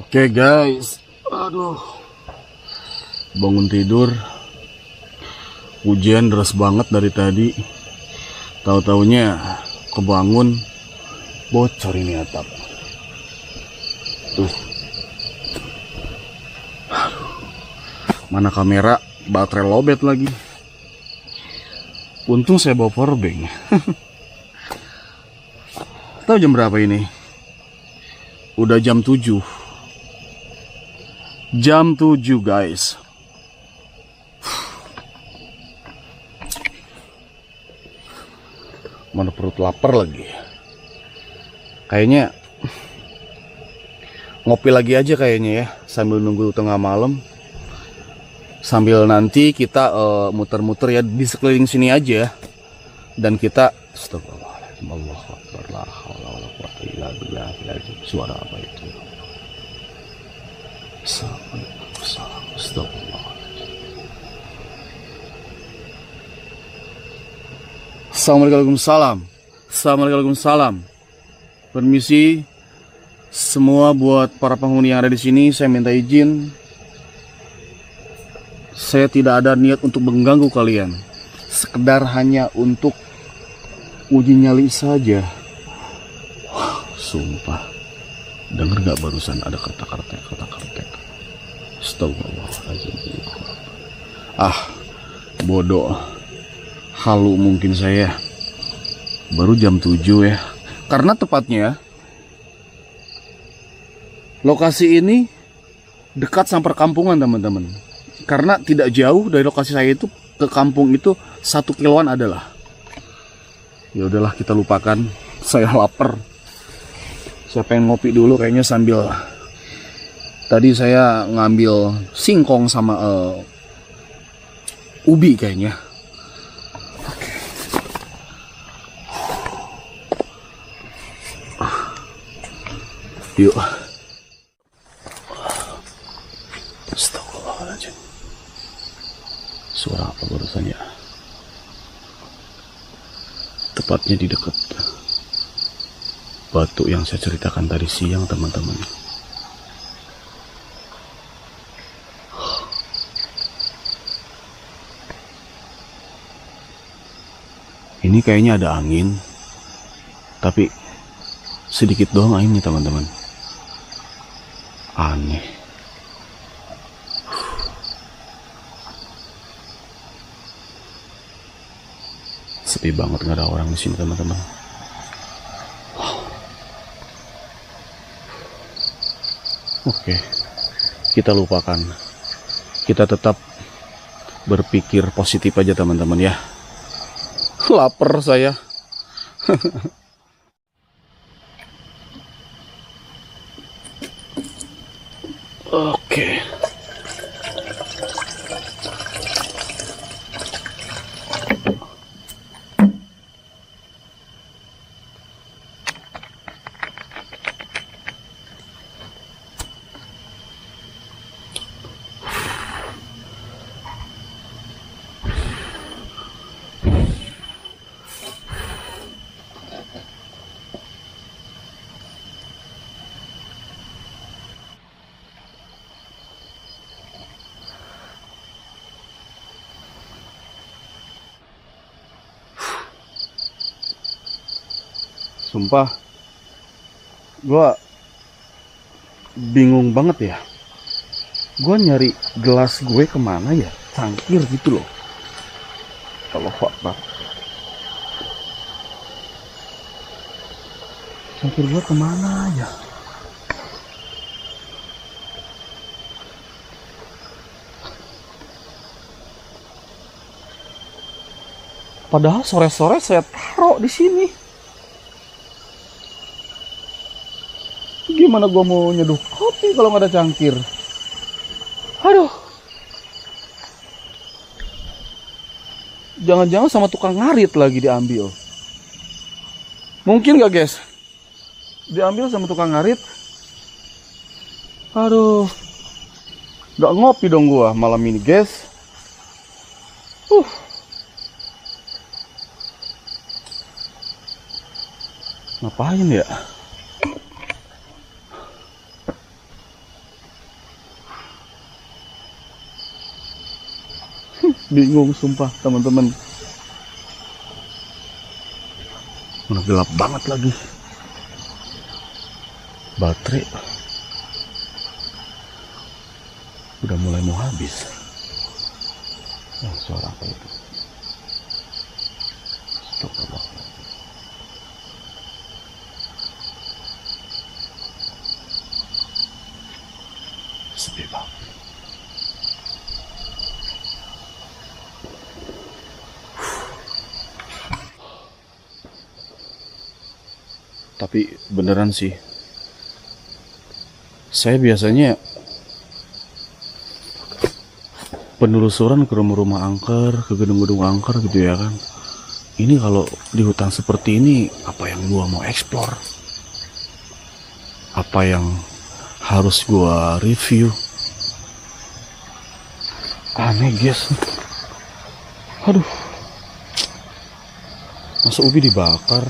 Oke guys, aduh, bangun tidur, hujan deras banget dari tadi. Tahu-taunya kebangun, bocor ini atap. Tuh, aduh, mana kamera, baterai lobet lagi. Untung saya bawa powerbank. Tahu jam berapa ini? Udah jam 7. Jam 7 guys. Mana perut lapar lagi. Kayaknya ngopi lagi aja kayaknya ya, sambil nunggu tengah malam. Sambil nanti kita muter-muter ya di sekeliling sini aja. Dan kita astagfirullahaladzim, Allahu Akbar, la haula wala quwwata illa billah. Suara apa itu? Assalamualaikum. Permisi semua buat para penghuni yang ada di sini. Saya minta izin. Saya tidak ada niat untuk mengganggu kalian. Sekedar hanya untuk uji nyali saja. Sumpah. Dengar gak barusan ada kata-kata. Astagfirullahaladzim. Bodoh. Halu mungkin saya. Baru jam 7 ya. Karena tepatnya lokasi ini dekat sama perkampungan teman-teman. Karena tidak jauh dari lokasi saya itu ke kampung itu 1 kiloan adalah. Ya udahlah, kita lupakan. Saya lapar. Saya pengen ngopi dulu kayaknya sambil. Tadi saya ngambil singkong sama ubi kayaknya. Oke. Yuk. Astagfirullahaladzim. Suara apa barusan ya? Tepatnya di dekat batu yang saya ceritakan tadi siang teman-teman. Ini kayaknya ada angin, tapi sedikit doang anginnya teman-teman. Aneh. Sepi banget, nggak ada orang di sini teman-teman. Oke, kita lupakan. Kita tetap berpikir positif aja teman-teman ya. Lapar saya. Oke. Sumpah, gue bingung banget ya. Gue nyari gelas gue kemana ya, cangkir gitu loh. Allahu Akbar. Cangkir gue kemana ya? Padahal sore-sore saya taruh di sini. Gimana gua mau nyeduh kopi kalau nggak ada cangkir? Aduh. Jangan-jangan sama tukang ngarit lagi diambil. Mungkin gak guys? Diambil sama tukang ngarit. Aduh. Gak ngopi dong gua malam ini guys. Ngapain ya? Bingung sumpah teman-teman. Mana gelap banget lagi. Baterai udah mulai mau habis. Suara apa itu? Stop Allah. Sepi banget. Tapi beneran sih, saya biasanya penelusuran ke rumah-rumah angker, ke gedung-gedung angker gitu ya kan. Ini kalau di hutan seperti ini, apa yang gua mau explore? Apa yang harus gua review? Aneh guys. Aduh. Masa ubi dibakar?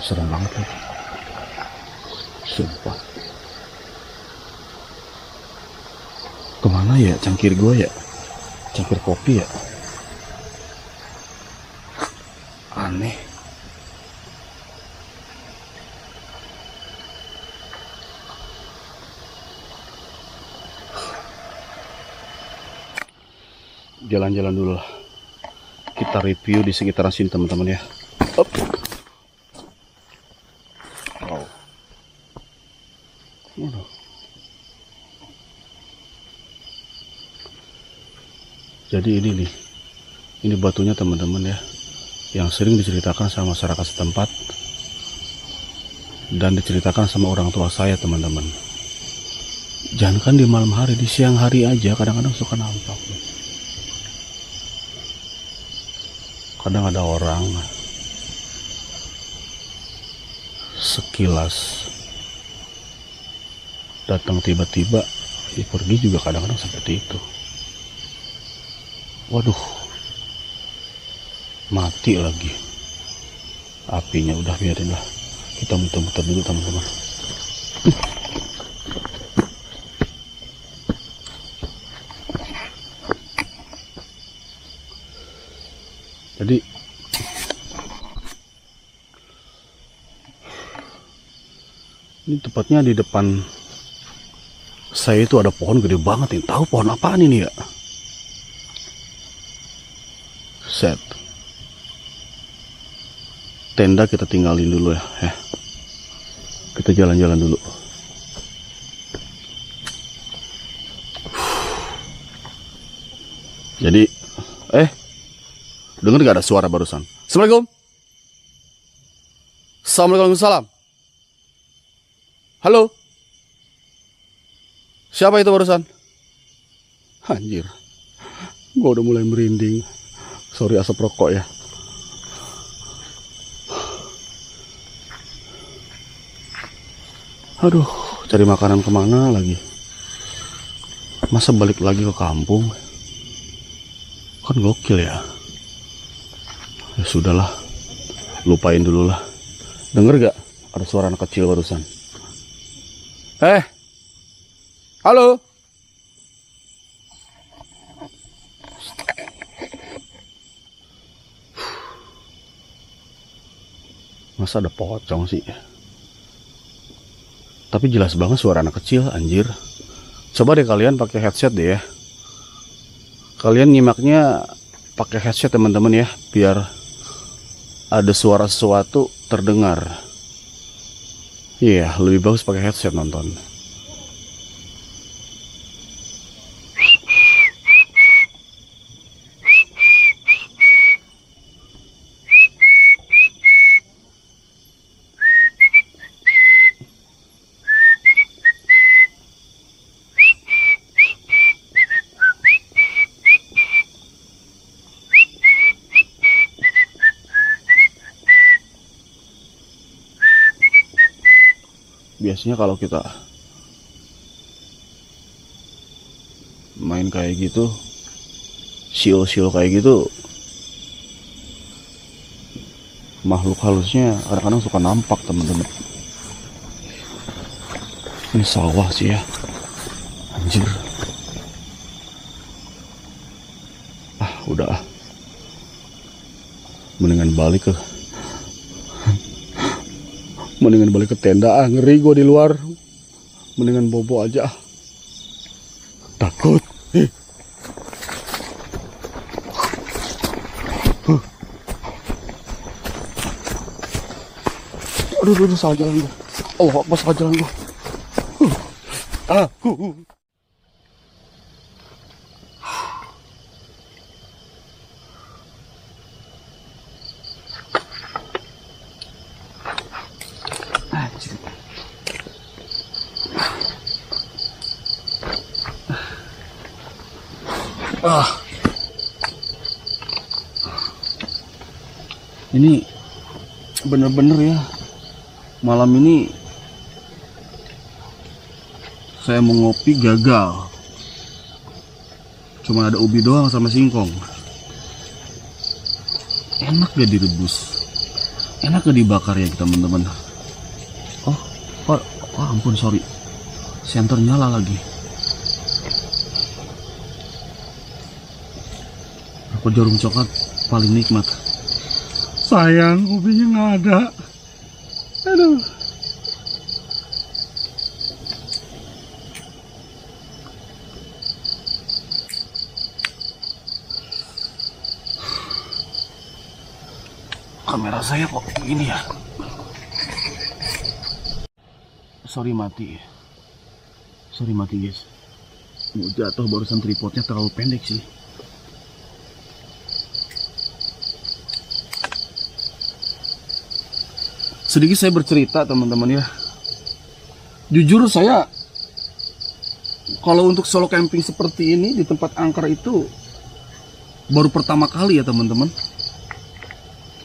Serem banget ya. Sumpah. Kemana ya cangkir gue ya? Cangkir kopi ya? Aneh. Jalan-jalan dulu lah. Kita review di sekitaran sini teman-teman ya. Up. Jadi ini nih, ini batunya teman-teman ya, yang sering diceritakan sama masyarakat setempat dan diceritakan sama orang tua saya teman-teman. Jangankan di malam hari, di siang hari aja kadang-kadang suka nampak. Kadang ada orang sekilas datang tiba-tiba, ya pergi juga kadang-kadang seperti itu. Waduh, mati lagi apinya. Udah biarin lah, kita muter-muter dulu teman-teman. Jadi ini tepatnya di depan saya itu ada pohon gede banget nih. Tahu pohon apaan ini ya? Set. Tenda kita tinggalin dulu ya. Kita jalan-jalan dulu. Jadi, dengar gak ada suara barusan? Assalamualaikum. Assalamualaikum. Halo. Siapa itu barusan? Anjir. Gua udah mulai merinding. Sorry asap rokok ya. Aduh, cari makanan kemana lagi? Masa balik lagi ke kampung? Kan gokil ya. Ya sudahlah, lupain dulu lah. Denger gak? Ada suara anak kecil barusan. Halo. Masa ada pocong sih? Tapi jelas banget suara anak kecil, anjir. Coba deh kalian pakai headset deh ya. Kalian nyimaknya pakai headset teman-teman ya, biar ada suara sesuatu terdengar. Iya, lebih bagus pakai headset nonton. biasanya kalau kita main kayak gitu, siul-siul kayak gitu, makhluk halusnya kadang-kadang suka nampak teman-teman. Ini sawah sih ya, anjir. Udah, mendingan balik ke tenda. Ngeri gue di luar, mendingan bobo aja, takut. Aduh, salah jalan gue. Oh, apa salah jalan gue? Ini bener-bener ya, malam ini saya mau ngopi gagal. Cuma ada ubi doang sama singkong. Enak gak direbus? Enak gak dibakar ya teman-teman? Oh, ampun, sorry, senter nyala lagi. Rokok jarum coklat paling nikmat. Sayang, ubinya nggak ada. Aduh. Kamera saya kok begini ya? Sorry mati guys. Mau jatuh barusan, tripodnya terlalu pendek sih. Sedikit saya bercerita teman-teman ya. Jujur saya, kalau untuk solo camping seperti ini di tempat angker itu baru pertama kali ya teman-teman.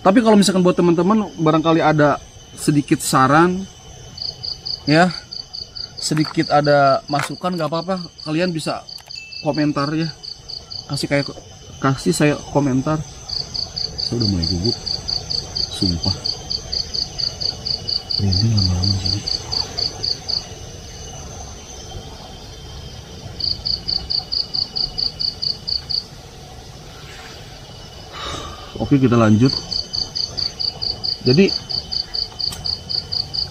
Tapi kalau misalkan buat teman-teman barangkali ada sedikit saran ya, sedikit ada masukan, nggak apa-apa, kalian bisa komentar ya. Kasih saya komentar. Saya udah mulai gugup, sumpah. Ini lama-lama sini. Oke, kita lanjut. Jadi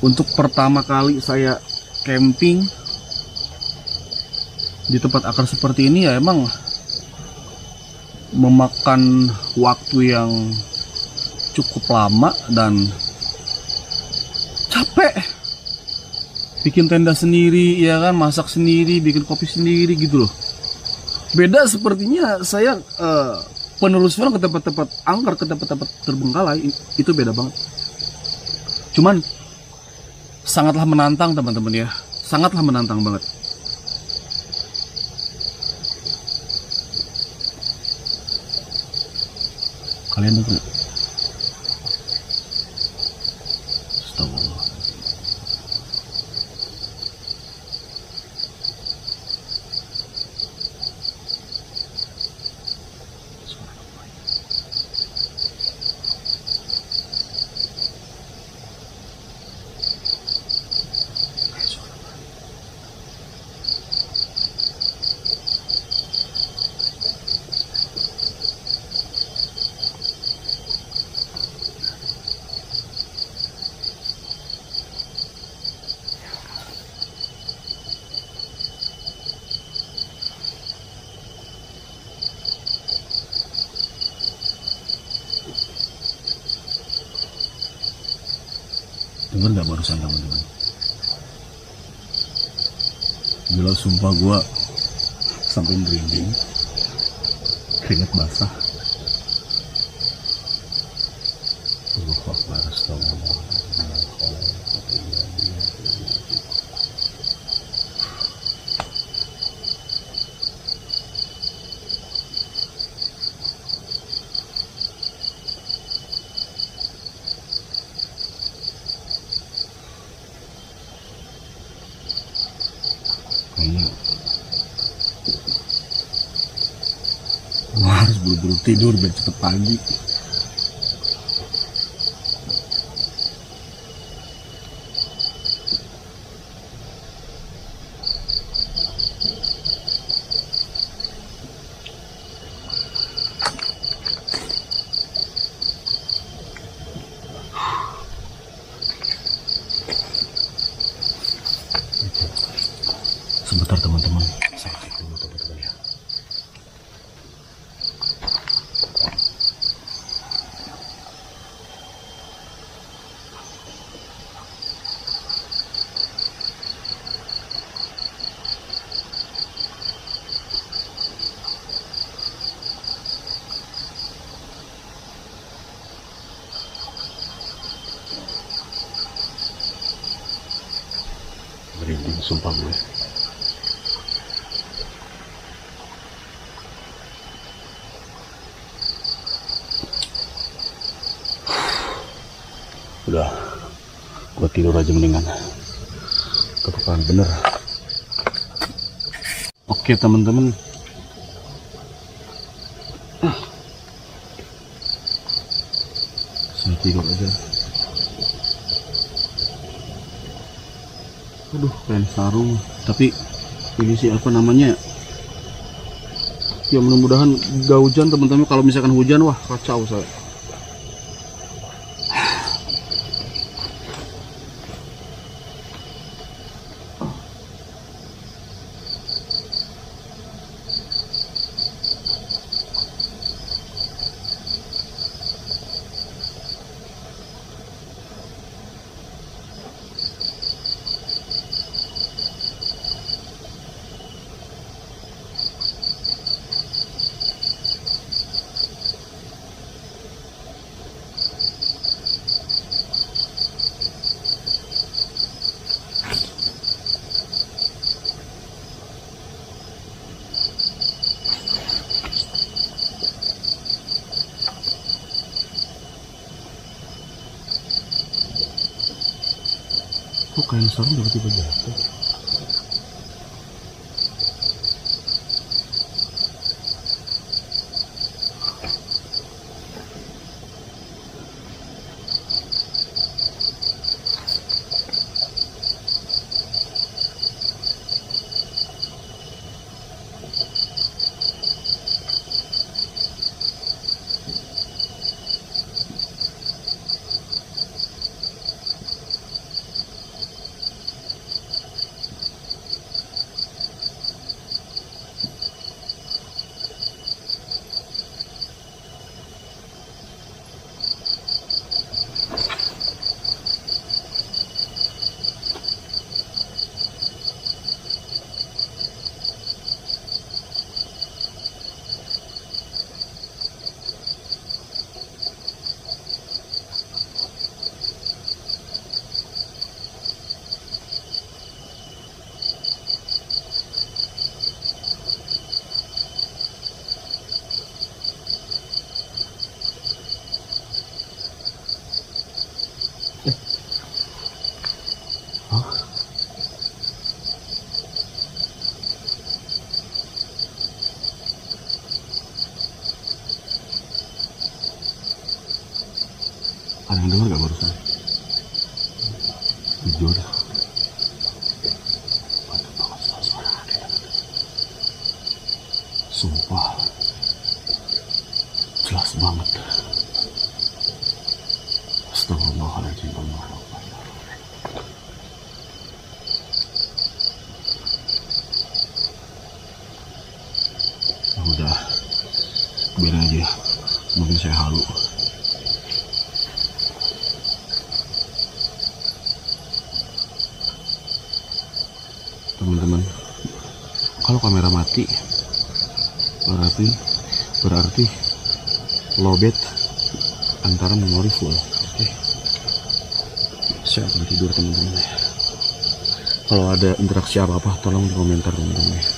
untuk pertama kali saya camping di tempat akar seperti ini ya, emang memakan waktu yang cukup lama dan capek. Bikin tenda sendiri ya kan, masak sendiri, bikin kopi sendiri gitu loh. Beda sepertinya saya penerus film ke tempat-tempat angker, ke tempat-tempat terbengkalai, itu beda banget. Cuman sangatlah menantang teman-teman ya, sangatlah menantang banget. Kalian dengar? Astagfirullah. Dengar nggak barusan teman-teman? Gila, sumpah gua sampai merinding, keringet basah. Allahu Akbar, astagfirullah. Wah, harus buru-buru tidur biar cepet pagi. Sebentar teman-teman, saya cek dulu teman-teman ya. Merinding sumpah gue. Udah, gue tidur aja mendingan. Ketukan bener. Oke teman-teman. Saya tidur aja. Aduh, pengen sarung. Tapi ini sih apa namanya? Ya mudah-mudahan gak hujan teman-teman. Kalau misalkan hujan, wah kacau saya. Kok kain sarung tiba-tiba jatuh? Ada yang dengar gak barusan? Jujur, ada banget suara ada. Sumpah, jelas banget. Astagfirullahaladzim. Udah, biarin aja. Mungkin saya halu. Teman-teman, kalau kamera mati berarti lowbat antara memori full. Oke, saya akan tidur teman-teman. Kalau ada interaksi apa-apa tolong di komentar teman-teman.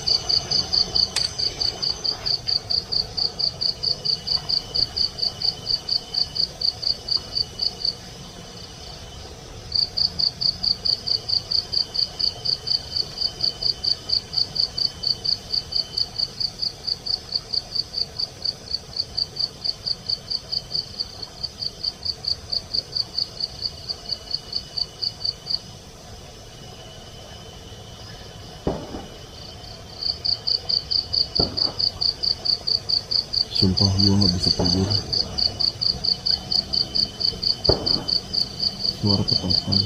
Sumpah gue gak bisa tidur. Suara petasan.